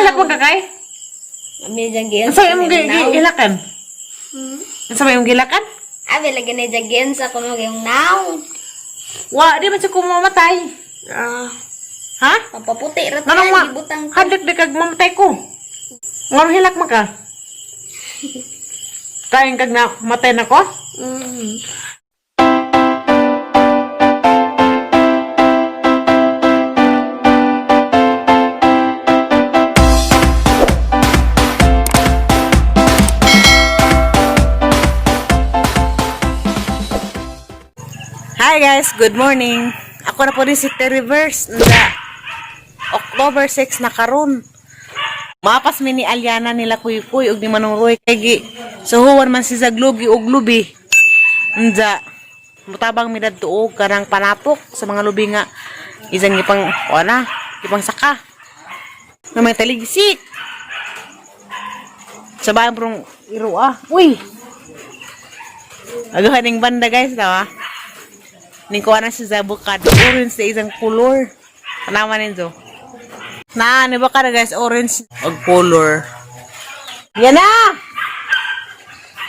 hilak mo kakay? Abi jagyan. Sa imong gilakan? Sa imong gilakan? Abi lagi na jagyan sa kuno yung now. Wa, di man siya kumamatay. Ha? Papaputi ra Nanong ma? gibutang. Hadlik di kag mamatay ko. Ngano hilak man ka? Kain kag na matay na ko? Hi guys, good morning. Ako na po rin si Reverse na October 6 na karon. Mapas mi ni Aliana nila kuy-kuy ug ni Manong Roy kay suhuwan man si Zaglugi ug lubi. Nja mutabang mi dadto og karang panapok sa mga lubi nga isang ipang ipang saka. Na may taligsik. Sabayan prong iro Uy. Agahan ning banda guys daw Ning kuha na si Zabukad. Orange sa isang color. Tanaman ninyo. Ni ba ka na guys? Orange. Og color. Yan na!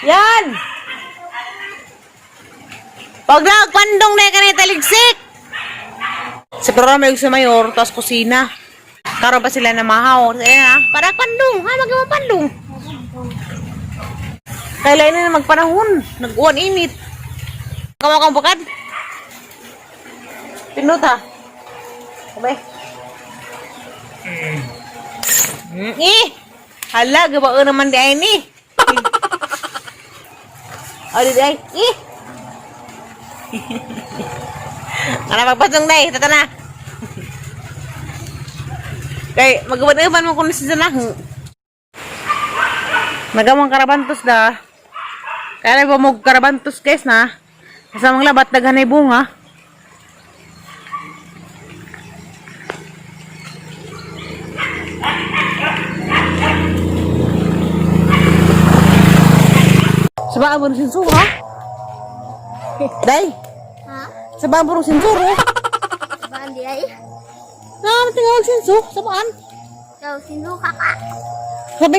Yan! Pag nagpandong na ka na taligsik! Sa programa yung sa mayor, tapos kusina. Karoon pa sila na mahaw. Ayan na, para pandong. Magawa pandong. Kailan na magpanahon. Nag-uwan init. Kamu kang bukad? Pinut ha? Kabay? Hala, gabao naman di ay ni. O, di ay. Ano magpasong na tata na. Kay, magabad-abad mo kung nasa na. Nagamang karabantos da. Kaya ba mo karabantos guys na. Kasamang labat, daghanay bunga. Sabaan mo rin sinsuro, ha? Day? Ha? Sabaan mo rin sinsuro? Sabaan di ay? Tingawag sinso? Sabaan? Kau sinduha ka. Sabi.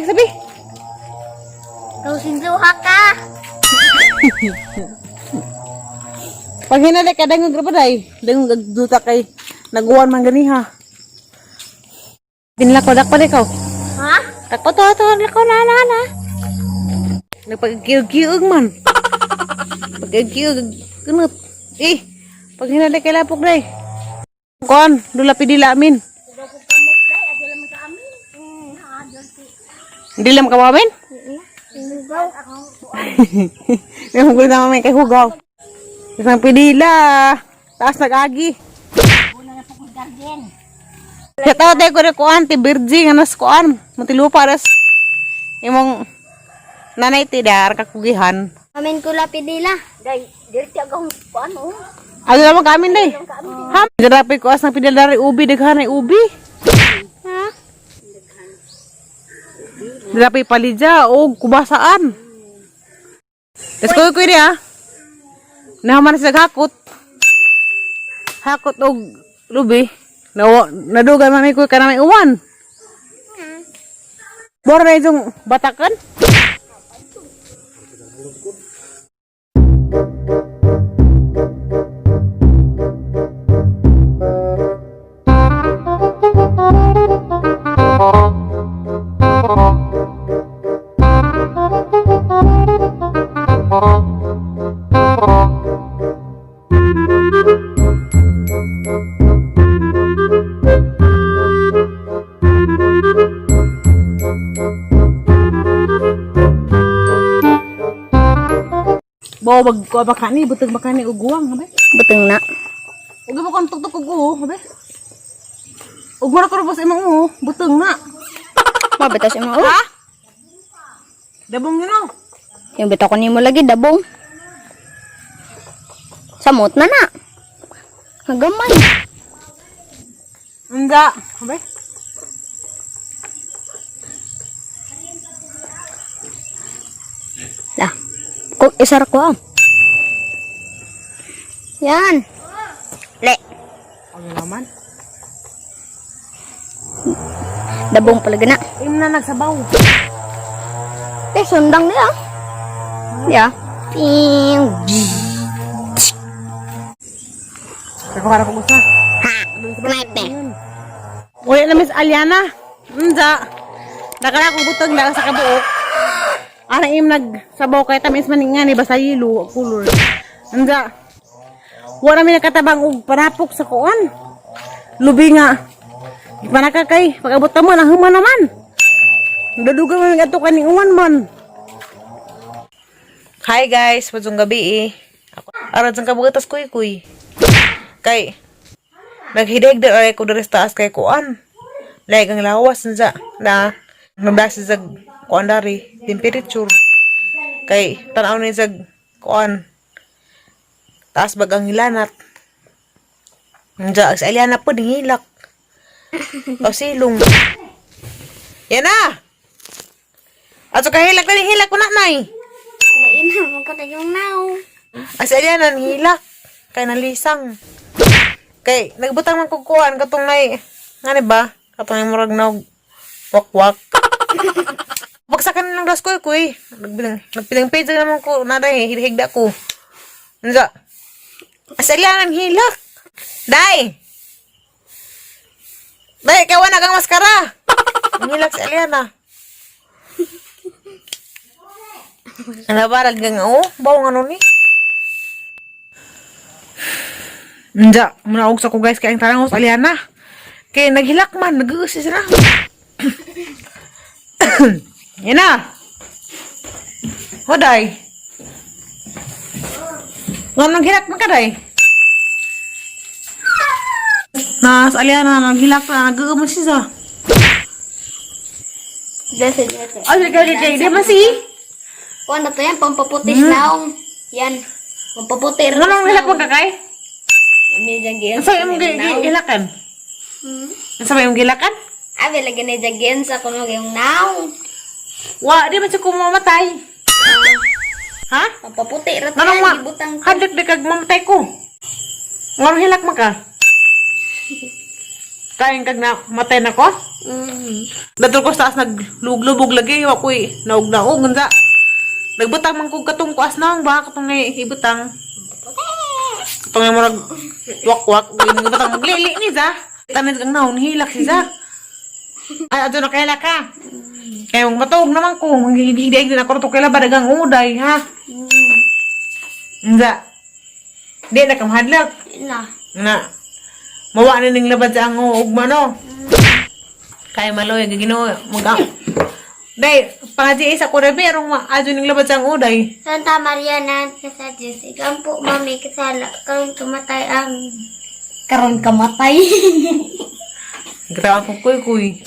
Kau sinduha ka. Pag hinalik ka, dangog na pa, day. Dangog agduta kay naguwan man ganiha. Pinlako, dakpa ikaw. Ha? Dakpa to, lako na. Nagpag-kiug-kiug man. Pag-kiug, kunot. Pag hinalik kay lapok, day. Kuan, dula pidila amin. Hindi lang ka mamin? Sindugaw. May hugaw na mamin kay hugaw. Isang pidila. Taas nag-agi. Siya tao tayo ko na kuan, ti Virgin, anas kuan. Matilupa, aras. Imong nanay ti dar kakugihan. Amin ko lapidila. Day, dirti agong paano? Agi naman kami day. Ha? Garapi ko as ng pidala dari ubi, daghan ay ubi. Ha? Garapi palidya o kubasaan. Tapos kuy dia. Naman sa hakot. Hakot og lubi. Nadugan mami kuy kana may uwan. Bora na yung batakan. Bawa ko bakani, butang bakani uguang, habe? Beteng na. Ugi mo kon tuktok ugu, habe? Ug mo ra ko bos imong butang na. Mabetas mo. Ha? Dabong yun Yung beta ko nimo lagi dabong. Samot na. Hagamay. Enggak, habe? Lah. Kok isar ko. Yan. Le. Ano naman? Dabong pala gana. Im na nagsabaw. Sundang niya. Ya. Ping. Kakakara ko gusto. Snipe. Uli na Miss Aliana. Unsa? Nakala ko butang na sa kabuok. Ana im nagsabaw kay tamis maningan ni basta yelo color. Unsa? Wala mi nakatabang og parapok sa kuan. Lubi nga. Ipanaka kay pag-abot mo na human naman. Daduga mo nga to kaning uwan man. Hi guys, madsong gabi eh. Ako arad sang kabugatas kuy. Kay naghidag da ay ko diri sa taas kay kuan. Laig ang lawas sa na nabasa sa kuan dari temperature. Kay tanaw ni sa kuan. Taas bagang hilanat. Nja sa Eliana po dingilak. O silong. Yan na. Ato kahilak na hilak ko na nay. Lain na mo ko yung now. As Eliana hilak kay nalisang. Kay nagbutang man kog kuan katong nay. Ngani ba? Katong murag nog wakwak. Bagsakan ng das ko kuy. Nagpilang page naman ko na dai higda ko. Nja. As Eliana hilak. Day! Day, kawan na kang maskara! Hilak sa Eliana. Ano ba, laggang bawang ano ni? Nja, manaog sa ko guys, kaya ang tanong sa Eliana. Kaya naghilak man, nag-uusis na. Yan na! O, Day? Nganong hilak man ka, Day? Nas Aliana naghilak na nag-uumon siya. Dese. Ay, di ba si? Kuan na to yan, pampaputis naong. Yan. Pampaputi rin. Anong hilak mo kakay? Ami jagyan. Sa imong gilakan? Sa imong gilakan? Abi lagi na jagyan sa kuno yung naong. Wa, di ba siya kumamatay? Ha? Pampaputi rin to Anong yan, ma? gibutang. Hadak di kag mamatay ko. Anong hilak mo ka? Kain kag na matay na ko? Dato ko sa taas naglubog lagi wa koy naog-naog unsa. Nagbutang man kog katong kuas naong ba katong nay ibutang. Katong may murag wak-wak ibutang maglili ni za. Tanan kang naon hilak si za. Ay adto na kayla ka. Kay mong matog naman ko manghihidig din ako to kayla badagang uday ha. Unsa. Di na kamhadlak. Na. Na. Mawa na ning labad sa ang ugma no. Kay maloy gagino mag. Day, pangaji isa ko na pero ajo ning labad sa ang uday. Santa Maria na sa Diyos. Ikaw po, mami, kasala. Karon kamatay ang... Karon kamatay. Gitawa ko kuy.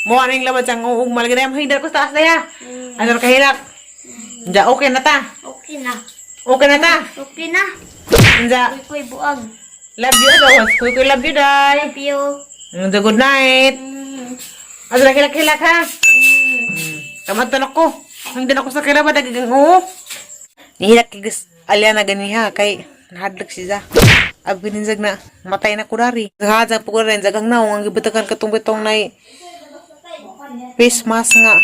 Mawa ning labad sa ang ugma lagi na hidar ko sa taas daya. Ano ka hilak? Ja okay na ta. Okay na. Okay na ta. Okay na. Ja. Kuy buag. Love you daw. Kuy love you day. Love you. Good night. Ano na hilak ha? Kamantan ako. Hindi na ako sa kilaba dagang Nihilak kay Aliana ganiha kay nahadlak siya. Abi ninzag na matay na kurari. Nahadlak po rin zagang naong ang gibutakan katong betong nay face mask nga.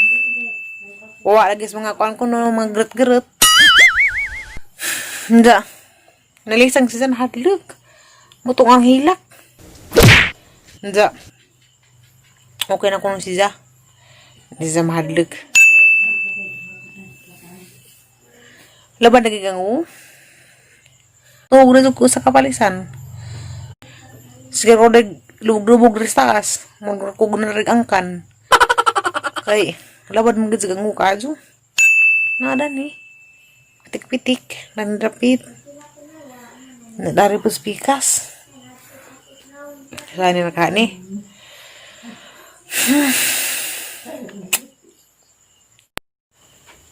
Wa lagi sa mga kuan ko no mga gret-gret. Nda. Nalisang siya nahadlak. Mutong ang hilak. Nda. Okay na kung siya. Hindi siya mahadlak. Laban lagi kang tuwag na ko sa kapalisan. Sige ko lubog rin sa taas. Magkakug na rin angkan. Kay, laban mo gid kang kajo. Nada ni. Pitik-pitik. Nandrapit. Nadari po spikas. Kaya ni nakani.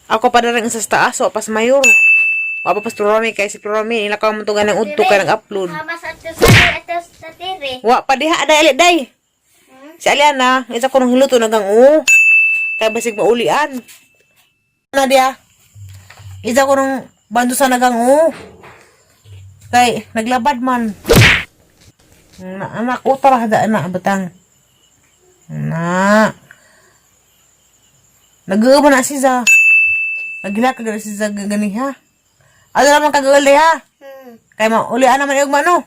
Ako pa rin sa taas o pas mayor. Wapa pas Plurami kay si Plurami ila ka mo tugan ng udto ka nag-upload. Habas atos sa tiri. Wa pa diha day day. Si Aliana, isa ko nang hiluto nagang kay basig maulian. Na dia. Isa ko nang bando sa nagang kay naglabad man. Na anak ko tara da na batang. Na. Nag-uuma na si Za. Naghila ka gani si Za gani ha. Ano naman kag-uli ha? Kay maulian naman yung mano.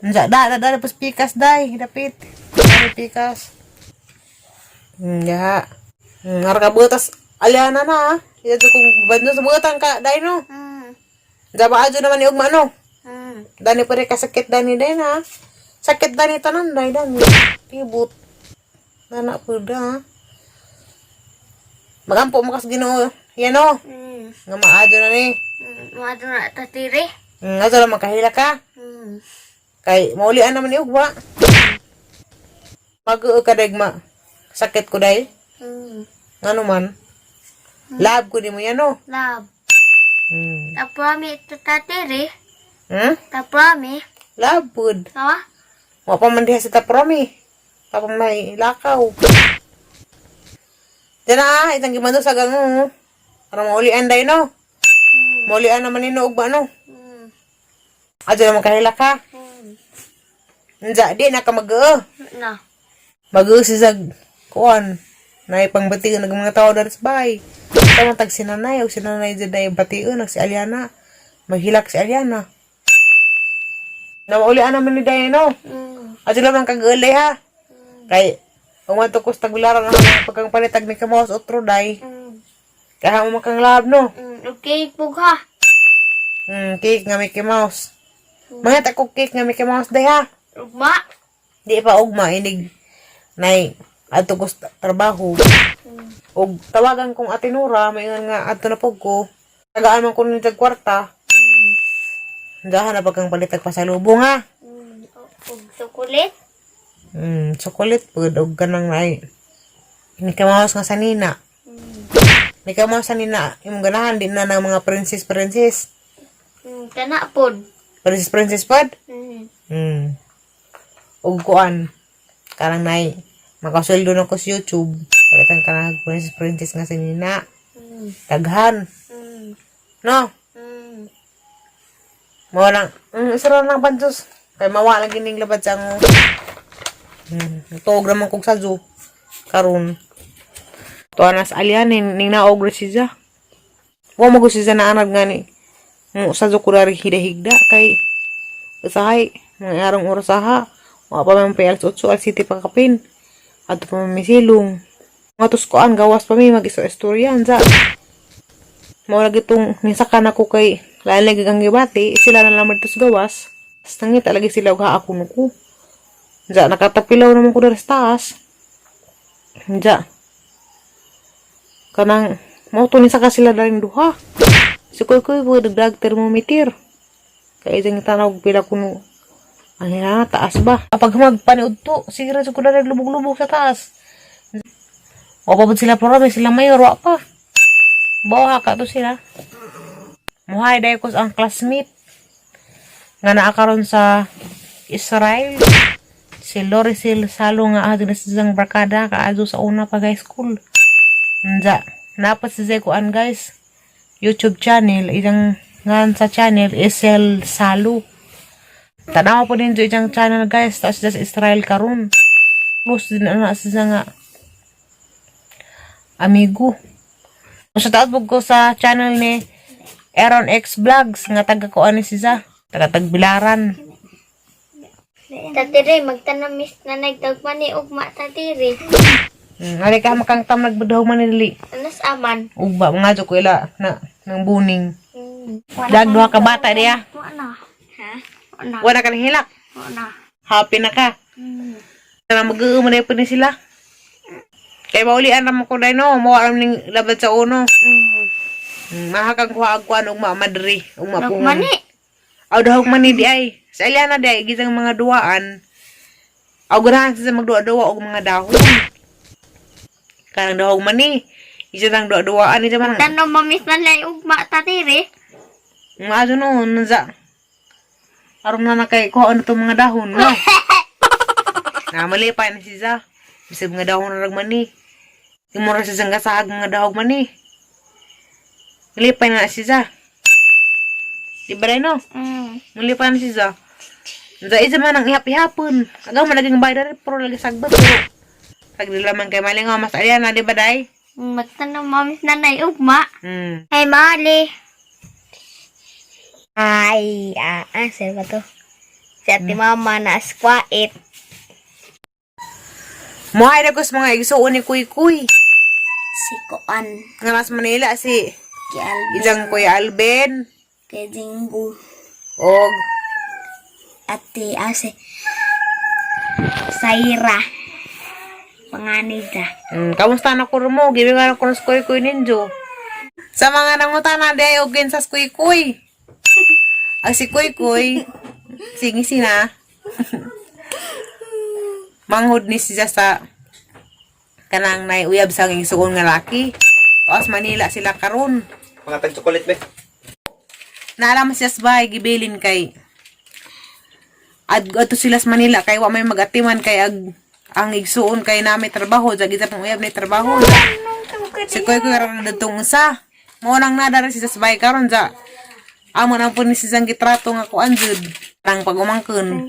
Nja, da, pas pikas, day. Dapit. Dari pikas. Ya. Ngarga butas aliana na ha. Ito kung bando sa butang ka, day no. Jaba ajo naman yung mano. Dani pa rin kasakit dani day na. Sakit dani tanan day dani. Tibut. Anak puda ha. Magampo mo kas Ginoo. Yan o. Nga maadyo na ni. Maadyo na tatiri. Nga na makahila ka. Kay maulian naman ni ugma. Mag-uo ka dagma. Sakit ko day. Ano man. Lab ko di mo yan o. Lab. Taprami ito tatiri. Taprami. Lab food. Sawa? Wa pa man diha sa tapromi. Tapos may lakaw. Diyan na, itang gimando sa gango. Para maulian day no. Maulian naman ni no ugma no. Adyo naman kahila ka. Nja, di na ka mag-uo. Na. Mag-uo si Zag. Kuan. Na ipangbatian ng mga tao dari sa bahay. Tama tag sinanay o sinanay dyan na ibatian si Aliana. Maghilak si Aliana. Na maulian naman ni Day no. Adyo naman kag-uli ha. Kay kung matukos tagularan ang pagkang palitag ni Kamaos otro day. Kaya mo makang lab no. Okay, pugha. Cake nga Mickey Mouse. Mga tako cake nga Mickey Mouse day ha. Ugma. Di pa ugma inig nay adto ko trabaho. Og tawagan kong Ate Nora mayon nga adto na pug ko. Tagaan man ko ni tag kwarta. Dahan na pagkang palitag pasalubong ha. Ug sukulit. Chocolate pud og kanang nay. Ni Kamaos nga sanina. Ni Kamaos sanina imong ganahan din na ng mga princess. Kana pod. Princess pod? Og kuan. Karang nay makasweldo na ko sa YouTube. Palitan ka na princess nga sanina. Daghan. No? Mawa lang. Isara lang bantos. Kay mawa lang gining labad sa ang tuog naman kong sadyo. Karon. Tuwa na sa alyanin. Ning naog na siya. Huwag mo ko siya na anag nga ni. Sadyo ko na rin higda-higda. Kay usahay. Mga arong oras aha. Mga pa may payal sa utso. Al city pagkapin. At pa may silong. Mga tuskoan. Gawas pa may mag-istoryan. Mawala gitong nisakan ako kay lalag ang gibati. Sila na lamad tos gawas. Sangit talaga sila uga ako nuko. Nakatapilaw naman ko dari sa taas. Kanang mauto ni saka sila daring duha. Sikoy-koy po dagdag thermometer. Kaya isang tanawag pila kuno. Ang hina taas ba? Kapag magpaniud to, sige rin ko dari lubog-lubog sa taas. O pa sila programa, sila mayor, wa pa. Bawa ka to sila. Muhay dahil ko ang classmate. Nga naakaroon sa Israel. Si Loricel Salo nga ado na siyang barkada kaado sa una pa high school. Napat si Zekuan guys. YouTube channel. Isang nga sa channel Isel Salo. Tanawa po din isang channel guys. Tapos sa Israel karon. Close din na siya nga amigo. Sa taatbog ko sa channel ni Aaron X Vlogs. Nga taga ko ani siya. Taga Tagbilaran. Tatiri, magtanamis na nagtagman ni ugma tatiri. Ari ka makang tam nagbudaw manili. Anas aman. Ugba mga jo ko ila na nang buning. Dagduha ka bata diya. Wala. Ha? Wala. Wala ka nang hilak. Wala. Happy na ka. Sana mag-uuma na po ni sila. Kaya maulian naman ko dahil no. Mawa naman ning labad sa uno. Mahakang kuha-agkuhan ugma madri. Ugma po. Nagmani. Aw dahog mani di ay. Sa Aliana di ay gisang mga duwaan. Aw ganahan sa magduwa-duwa og mga dahon. Karang dahog mani. Isa lang duwa-duwaan ni man. Tanong mamis man lay ugma tatiri. Maaso no nanza. Aron na kay ko ano to mga dahon no. Mali pa ni siya. Bisag mga dahon na ragmani. Imura sa sang kasag mga dahog mani. Malipay na siya. Di ba rin no? Malipay na siya. Sa isa man ang ihap-ihapon. Agaw man naging bayad rin, pero lagi sagbot. Tagdilaman kay malingaw, mas Aliana, di ba, day? Magtanong mami sa nanay ugma. Hmm. Hey, Mali. Saan ba to? Si ate mama na askwait. Muhay na ko sa mga igsuon ni Kuy-Kuy. Si Koan. Nga mas Manila si Ki Alvin. Ijang Kuya Alben. Kay Jinggu. Og Ate Saira. Panganida. kamusta na ko mo? Gibi nga na ko sa Kuy-Kuy ninjo. Sa mga nangutana di og gin sa Kuy-Kuy. Ang si Kuy-Kuy, singisi na. Manghud ni siya sa kanang nay uyab sa igsuon nga laki. Tapos Manila sila karon. Mga tag-chocolate, be. Naalam siya sa bahay, gibilin kay ato sila sa Manila kay wa may magatiman kay ang igsuon kay nami trabaho sa gisa pang uyab ni trabaho. Si Kuy-Kuy karon dadtong usa. Mo nang nadara siya sa bahay karon sa amo nang pun ni siyang gitrato nga kuan jud nang pagumangkon.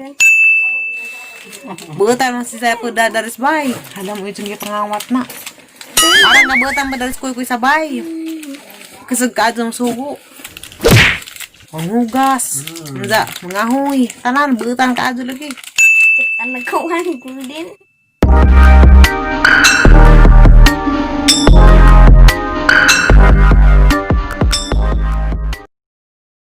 Butan mo siya po dadara sa bahay. Alam mo yung gipangawat na. Arang nabutan ba dalis Kuy-Kuy sa bahay. Kasag kaadong sugo. Mangugas. Mga huy. Tanan, butan kaado lagi. Kita nagkawan ko din.